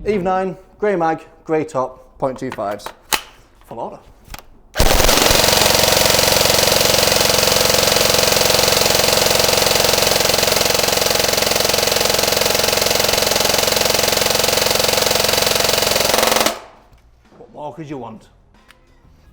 EPM1, grey mag, grey top, .25s. Full order. What more could you want?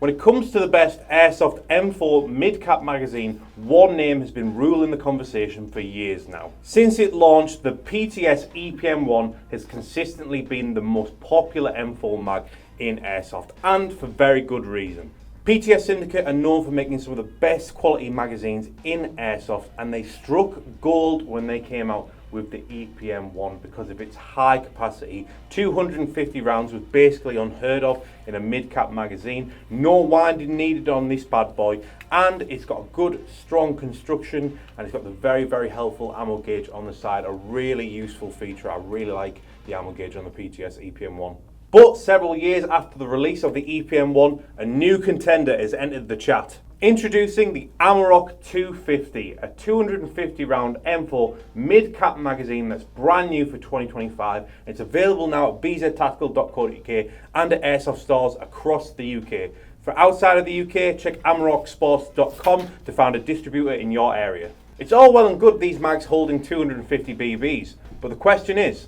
When it comes to the best Airsoft M4 mid-cap magazine, one name has been ruling the conversation for years now. Since it launched, the PTS EPM1 has consistently been the most popular M4 mag in Airsoft, and for very good reason. PTS Syndicate are known for making some of the best quality magazines in Airsoft, and they struck gold when they came out with the EPM1 because of its high capacity. 250 rounds was basically unheard of in a mid-cap magazine. No winding needed on this bad boy, and it's got a good strong construction, and it's got the very helpful ammo gauge on the side, a really useful feature. I really like the ammo gauge on the PTS EPM1. But several years after the release of the EPM1, a new contender has entered the chat. Introducing the Amarok 250, a 250 round M4 mid-cap magazine that's brand new for 2025. It's available now at bztactical.co.uk and at Airsoft stores across the UK. For outside of the UK, check amaroksports.com to find a distributor in your area. It's all well and good these mags holding 250 BBs, but the question is,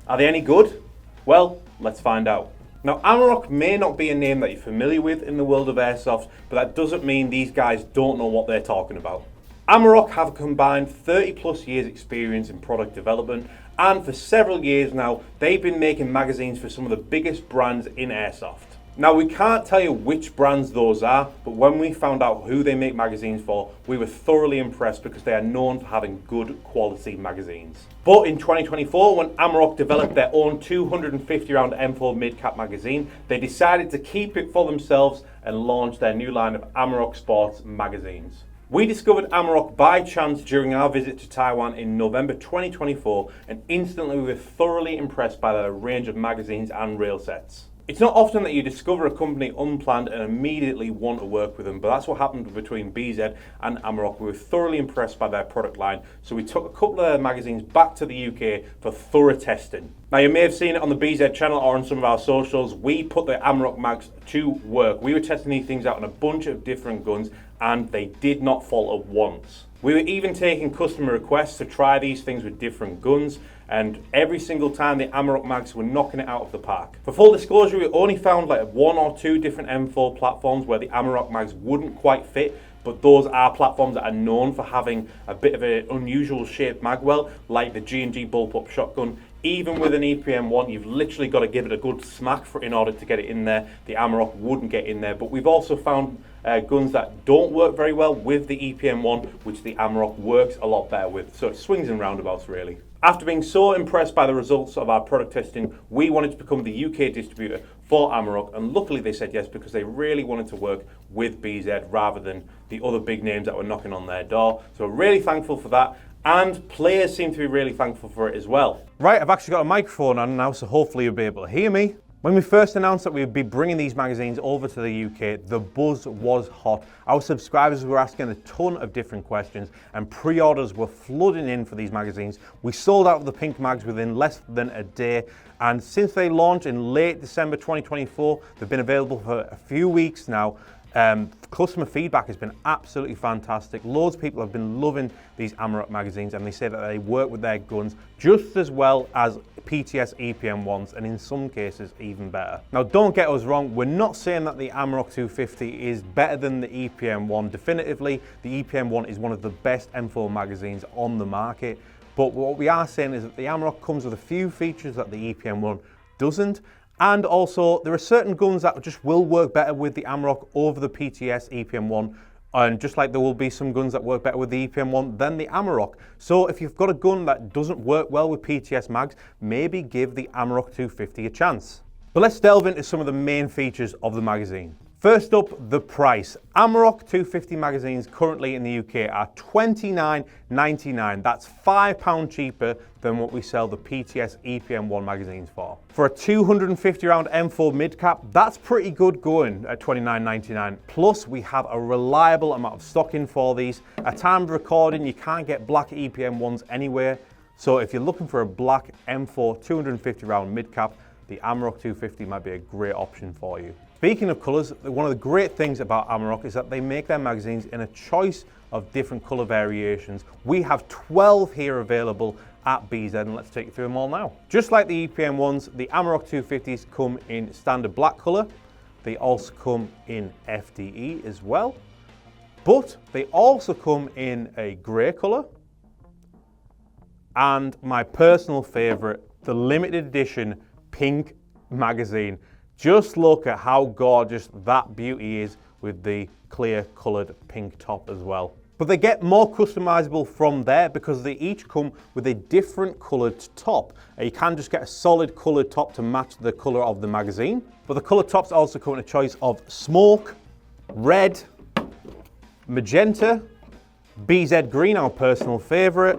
are they any good? Well, let's find out. Now, Amarok may not be a name that you're familiar with in the world of Airsoft, but that doesn't mean these guys don't know what they're talking about. Amarok have a combined 30 plus years experience in product development, and for several years now, they've been making magazines for some of the biggest brands in Airsoft. Now, we can't tell you which brands those are, but when we found out who they make magazines for, we were thoroughly impressed because they are known for having good quality magazines. But in 2024, when Amarok developed their own 250 round M4 mid-cap magazine, they decided to keep it for themselves and launch their new line of Amarok Sports magazines. We discovered Amarok by chance during our visit to Taiwan in November 2024, and instantly we were thoroughly impressed by their range of magazines and rail sets. It's not often that you discover a company unplanned and immediately want to work with them, but that's what happened between BZ and Amarok. We were thoroughly impressed by their product line, so we took a couple of their magazines back to the UK for thorough testing. Now, you may have seen it on the BZ channel or on some of our socials. We put the Amarok mags to work. We were testing these things out on a bunch of different guns, and they did not falter once. We were even taking customer requests to try these things with different guns, and every single time the Amarok mags were knocking it out of the park. For full disclosure, we only found like 1 or 2 different M4 platforms where the Amarok mags wouldn't quite fit, but those are platforms that are known for having a bit of an unusual shaped magwell, like the G&G bullpup shotgun. Even with an EPM1, you've literally got to give it a good smack in order to get it in there. The Amarok wouldn't get in there, but we've also found guns that don't work very well with the EPM1, which the Amarok works a lot better with. So it swings and roundabouts, really. After being so impressed by the results of our product testing, we wanted to become the UK distributor for Amarok, and luckily they said yes because they really wanted to work with BZ rather than the other big names that were knocking on their door. So we're really thankful for that, and players seem to be really thankful for it as well. Right, I've actually got a microphone on now, so hopefully you'll be able to hear me. When we first announced that we would be bringing these magazines over to the UK, the buzz was hot. Our subscribers were asking a ton of different questions, and pre-orders were flooding in for these magazines. We sold out of the pink mags within less than a day, and since they launched in late December 2024, they've been available for a few weeks now. Customer feedback has been absolutely fantastic. Loads of people have been loving these Amarok magazines, and they say that they work with their guns just as well as PTS EPM1's, and in some cases even better. Now, don't get us wrong, we're not saying that the Amarok 250 is better than the EPM1. Definitively, the EPM1 is one of the best M4 magazines on the market, but what we are saying is that the Amarok comes with a few features that the EPM1 doesn't. And also, there are certain guns that just will work better with the Amarok over the PTS EPM1, and just like there will be some guns that work better with the EPM1 than the Amarok. So if you've got a gun that doesn't work well with PTS mags, maybe give the Amarok 250 a chance. But let's delve into some of the main features of the magazine. First up, the price. Amarok 250 magazines currently in the UK are $29.99. That's £5 cheaper than what we sell the PTS EPM1 magazines for. For a 250 round M4 mid-cap, that's pretty good going at $29.99. Plus, we have a reliable amount of stock in for these. At time of recording, you can't get black EPM1s anywhere. So if you're looking for a black M4 250 round mid-cap, the Amarok 250 might be a great option for you. Speaking of colours, one of the great things about Amarok is that they make their magazines in a choice of different colour variations. We have 12 here available at BZ, and let's take you through them all now. Just like the EPM1's, the Amarok 250s come in standard black colour. They also come in FDE as well, but they also come in a grey colour, and my personal favourite, the limited edition pink magazine. Just look at how gorgeous that beauty is with the clear coloured pink top as well. But they get more customizable from there because they each come with a different coloured top. You can just get a solid coloured top to match the colour of the magazine, but the coloured tops also come in a choice of smoke, red, magenta, BZ green, our personal favourite,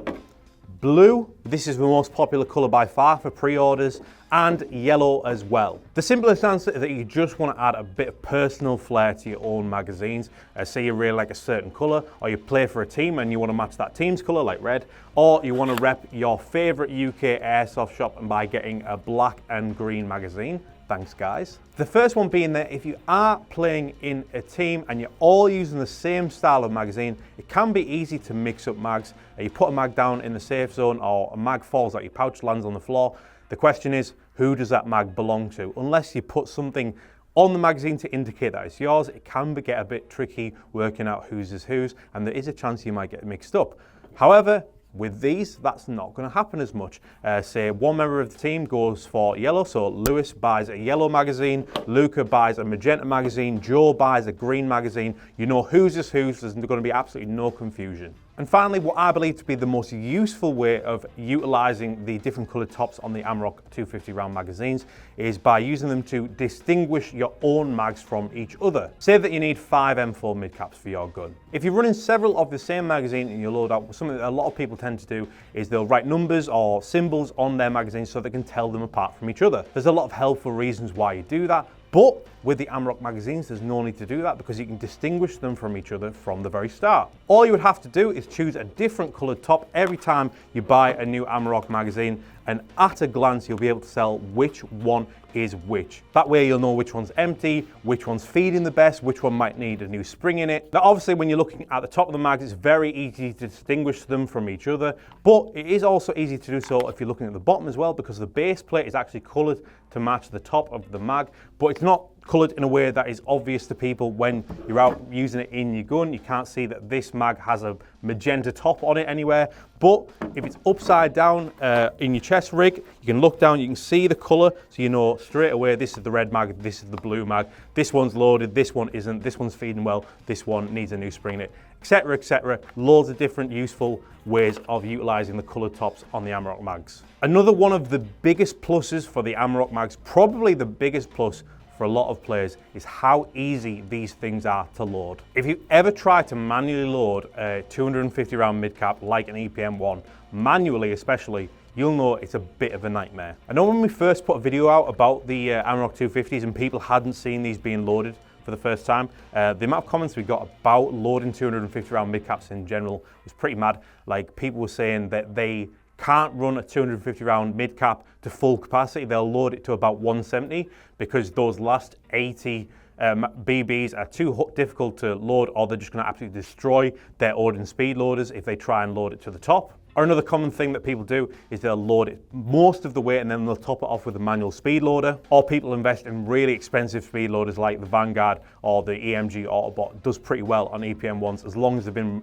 blue, this is the most popular colour by far for pre-orders, and yellow as well. The simplest answer is that you just want to add a bit of personal flair to your own magazines. Say you really like a certain colour, or you play for a team and you want to match that team's colour like red, or you want to rep your favourite UK airsoft shop and by getting a black and green magazine. Thanks guys. The first one being that if you are playing in a team and you're all using the same style of magazine, it can be easy to mix up mags. You put a mag down in the safe zone or a mag falls out your pouch, lands on the floor. The question is, who does that mag belong to? Unless you put something on the magazine to indicate that it's yours, it can get a bit tricky working out whose is whose, and there is a chance you might get mixed up. However, with these, that's not going to happen as much. Say one member of the team goes for yellow, so Lewis buys a yellow magazine, Luca buys a magenta magazine, Joe buys a green magazine. You know whose is whose, there's going to be absolutely no confusion. And finally, what I believe to be the most useful way of utilising the different coloured tops on the Amarok 250 round magazines is by using them to distinguish your own mags from each other. Say that you need 5 M4 mid-caps for your gun. If you're running several of the same magazine and you load out, something that a lot of people tend to do is they'll write numbers or symbols on their magazines so they can tell them apart from each other. There's a lot of helpful reasons why you do that. But with the Amarok magazines, there's no need to do that because you can distinguish them from each other from the very start. All you would have to do is choose a different coloured top every time you buy a new Amarok magazine, and at a glance you'll be able to tell which one is which. That way you'll know which one's empty, which one's feeding the best, which one might need a new spring in it. Now obviously when you're looking at the top of the mags, it's very easy to distinguish them from each other, but it is also easy to do so if you're looking at the bottom as well, because the base plate is actually coloured to match the top of the mag, but it's not coloured in a way that is obvious to people when you're out using it in your gun. You can't see that this mag has a magenta top on it anywhere, but if it's upside down in your chest rig, you can look down, you can see the colour, so you know straight away this is the red mag, this is the blue mag, this one's loaded, this one isn't, this one's feeding well, this one needs a new spring in it, etc, etc. Loads of different useful ways of utilising the coloured tops on the Amarok mags. Another one of the biggest pluses for the Amarok mags, probably the biggest plus for a lot of players, is how easy these things are to load. If you ever try to manually load a 250 round mid-cap like an EPM1, manually especially, you'll know it's a bit of a nightmare. I know when we first put a video out about the Amarok 250s and people hadn't seen these being loaded for the first time, the amount of comments we got about loading 250 round mid-caps in general was pretty mad. Like, people were saying that they can't run a 250 round mid-cap to full capacity. They'll load it to about 170 because those last 80 BBs are too difficult to load, or they're just going to absolutely destroy their Odin Speedloaders if they try and load it to the top. Or another common thing that people do is they'll load it most of the way and then they'll top it off with a manual speed loader. Or people invest in really expensive speed loaders like the Vanguard or the EMG Autobot. It does pretty well on EPM1s as long as they've been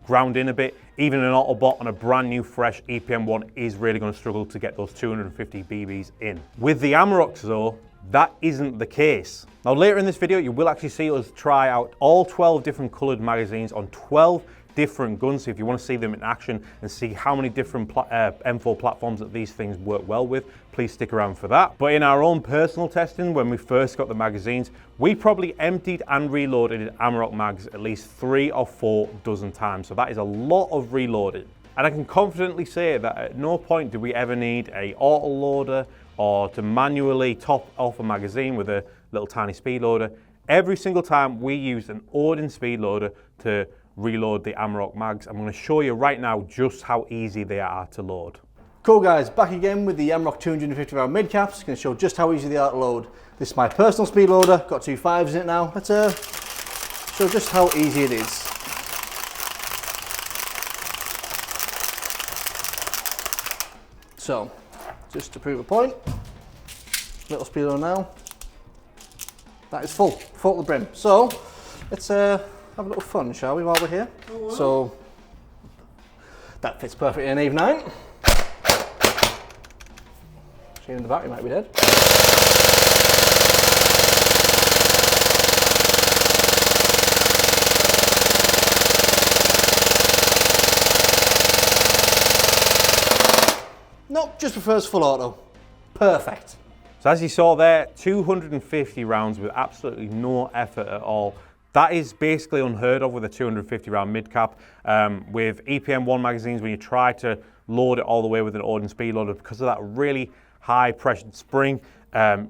ground in a bit. Even an Autobot on a brand new fresh EPM1 is really going to struggle to get those 250 BBs in. With the Amaroks though, that isn't the case. Now later in this video you will actually see us try out all 12 different coloured magazines on 12 different guns. So if you want to see them in action and see how many different M4 platforms that these things work well with, please stick around for that. But in our own personal testing, when we first got the magazines, we probably emptied and reloaded Amarok mags at least 3 or 4 dozen times. So that is a lot of reloading. And I can confidently say that at no point do we ever need a auto loader or to manually top off a magazine with a little tiny speed loader. Every single time we used an Odin Speedloader to reload the Amarok mags. I'm going to show you right now just how easy they are to load. Cool guys, back again with the Amarok 250 round mid caps. Going to show just how easy they are to load. This is my personal speed loader, got 2 5s in it now. Let's show just how easy it is. So, just to prove a point, little speed loader now. That is full to the brim. So, let's have a little fun, shall we, while we're here? Oh, wow. So, that fits perfectly in an Eve 9. Even the battery might be dead. Nope, just prefers full auto. Perfect. So as you saw there, 250 rounds with absolutely no effort at all. That is basically unheard of with a 250 round mid cap. With EPM1 magazines, when you try to load it all the way with an Odin Speedloader, because of that really high pressured spring,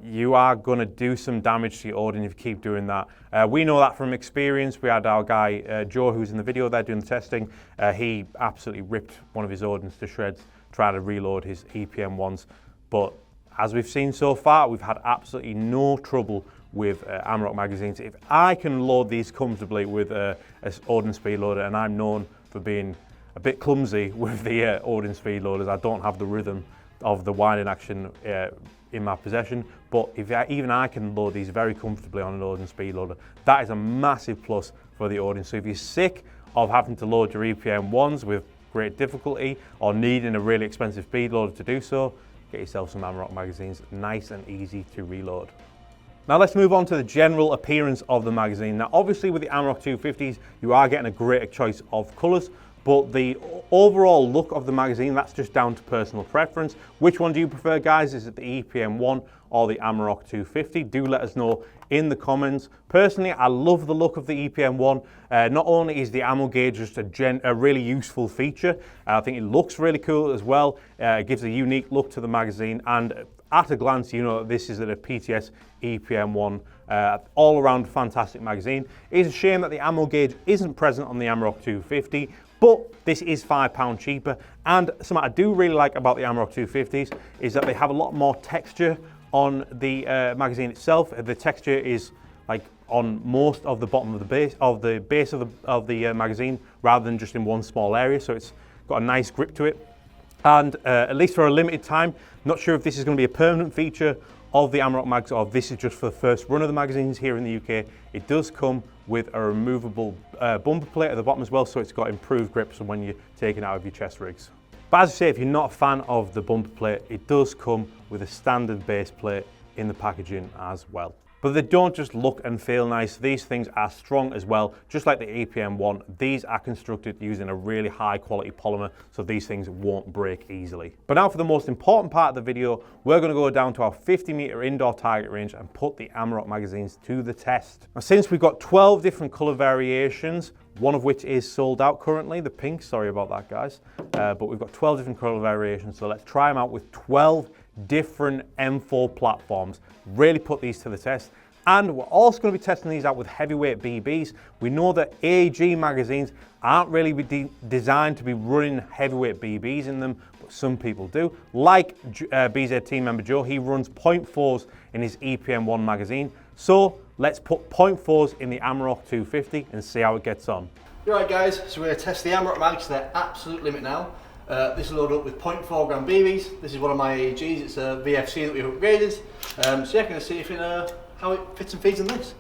you are going to do some damage to your Odin if you keep doing that. We know that from experience. We had our guy Joe, who's in the video there doing the testing. He absolutely ripped one of his Odins to shreds trying to reload his EPM1's. But as we've seen so far, we've had absolutely no trouble with Amarok magazines. If I can load these comfortably with an Odin Speedloader, and I'm known for being a bit clumsy with the Odin Speedloaders, I don't have the rhythm of the winding action in my possession, but if even I can load these very comfortably on an Odin Speedloader, that is a massive plus for the Odin. So if you're sick of having to load your EPM1s with great difficulty or needing a really expensive speedloader to do so, get yourself some Amarok magazines, nice and easy to reload. Now let's move on to the general appearance of the magazine. Now obviously with the Amarok 250s, you are getting a greater choice of colours, but the overall look of the magazine, that's just down to personal preference. Which one do you prefer, guys? Is it the EPM1 or the Amarok 250? Do let us know in the comments. Personally, I love the look of the EPM1. Not only is the ammo gauge just a really useful feature, I think it looks really cool as well. It gives a unique look to the magazine, and at a glance, you know that this is a PTS EPM1 all-around fantastic magazine. It is a shame that the ammo gauge isn't present on the Amarok 250, but this is £5 cheaper. And something I do really like about the Amarok 250s is that they have a lot more texture on the magazine itself. The texture is like on most of the bottom of the base of the magazine, rather than just in one small area. So it's got a nice grip to it. And at least for a limited time, not sure if this is going to be a permanent feature of the Amarok mags or if this is just for the first run of the magazines here in the UK. It does come with a removable bumper plate at the bottom as well, so it's got improved grips when you're taking it out of your chest rigs. But as I say, if you're not a fan of the bumper plate, it does come with a standard base plate in the packaging as well. But they don't just look and feel nice, these things are strong as well. Just like the EPM1, these are constructed using a really high quality polymer, so these things won't break easily. But now for the most important part of the video, we're going to go down to our 50-meter indoor target range and put the Amarok magazines to the test. Now since we've got 12 different color variations, one of which is sold out currently, the pink, sorry about that guys, but we've got 12 different color variations, so let's try them out with 12 different M4 platforms, really put these to the test. And we're also going to be testing these out with heavyweight BBs. We know that AEG magazines aren't really designed to be running heavyweight BBs in them, but some people do. Like BZ team member Joe, he runs .4s in his EPM1 magazine. So let's put .4s in the Amarok 250 and see how it gets on. Alright guys, so we're going to test the Amarok mags to their absolute limit now. This is loaded up with 0.4 gram BBs. This is one of my AEGs, it's a VFC that we've upgraded. So yeah, going to see if how it fits and feeds in this.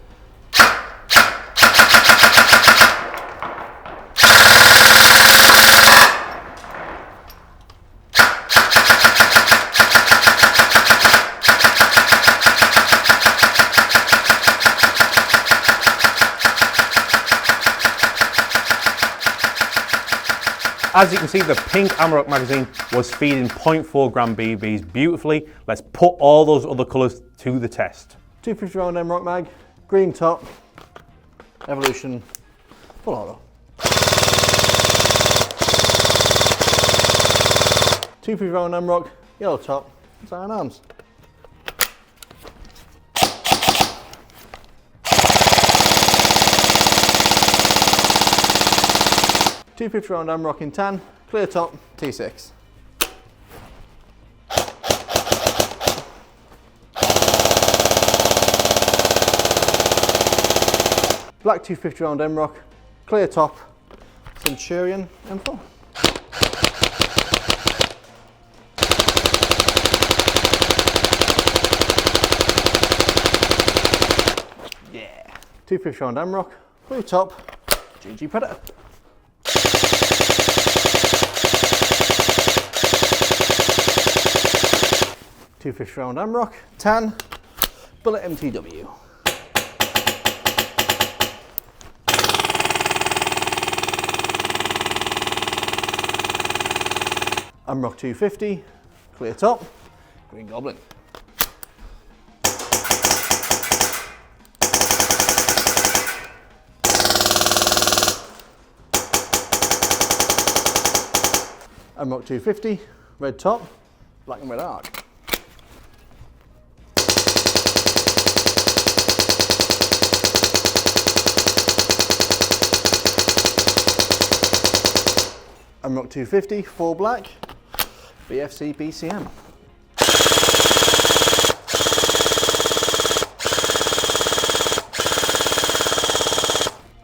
As you can see, the pink Amarok magazine was feeding 0.4 gram BBs beautifully. Let's put all those other colours to the test. 250 round Amarok mag, green top, Evolution, full auto. 250 round Amarok, yellow top, iron arms. 250 round Amarok in tan, clear top, T6. black 250 round Amarok, clear top, Centurion M4. Yeah, 250 round Amarok, blue top, GG Predator. .250 round Amarok, tan, bullet MTW. Amarok 250, clear top, Green Goblin. Amarok 250, red top, black and red arc. Amarok 250, full black, BFC BCM.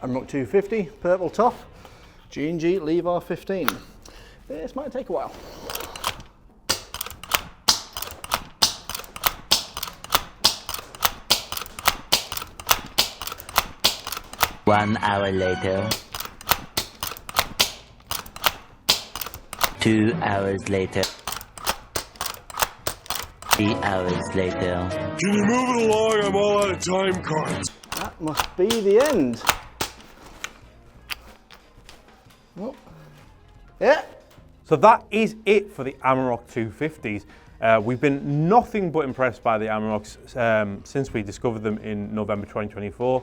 Amarok 250, purple top, G&G Lever 15. This might take a while. One hour later. 2 hours later. 3 hours later. Can you move it along? I'm all out of time cards. That must be the end. Oh. Yeah. So that is it for the Amarok 250s. We've been nothing but impressed by the Amaroks since we discovered them in November 2024.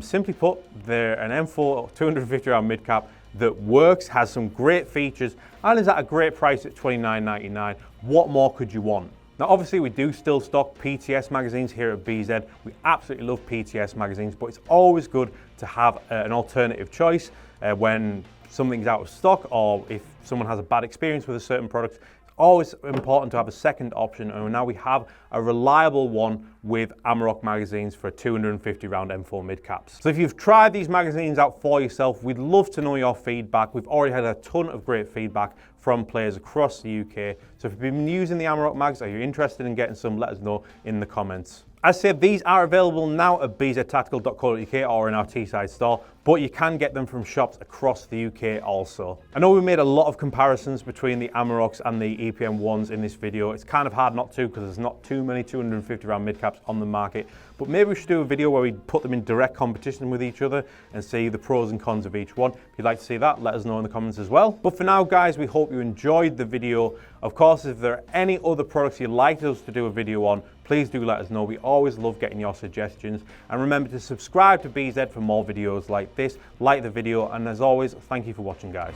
Simply put, they're an M4 250 round mid-cap that works, has some great features, and is at a great price at $29.99. What more could you want? Now, obviously, we do still stock PTS magazines here at BZ. We absolutely love PTS magazines, but it's always good to have an alternative choice when something's out of stock, or if someone has a bad experience with a certain product. It's always important to have a second option, and now we have a reliable one with Amarok magazines for 250 round M4 mid-caps. So if you've tried these magazines out for yourself, we'd love to know your feedback. We've already had a ton of great feedback from players across the UK. So if you've been using the Amarok mags, are you interested in getting some, let us know in the comments. As said, these are available now at bztactical.co.uk or in our Teesside store, but you can get them from shops across the UK also. I know we made a lot of comparisons between the Amaroks and the EPM1's in this video. It's kind of hard not to because there's not too many 250 round mid-caps on the market, but maybe we should do a video where we put them in direct competition with each other and see the pros and cons of each one. If you'd like to see that, let us know in the comments as well. But for now, guys, we hope you enjoyed the video. Of course, if there are any other products you'd like us to do a video on, please do let us know. We always love getting your suggestions. And remember to subscribe to BZ for more videos like this, like the video, and as always, thank you for watching, guys.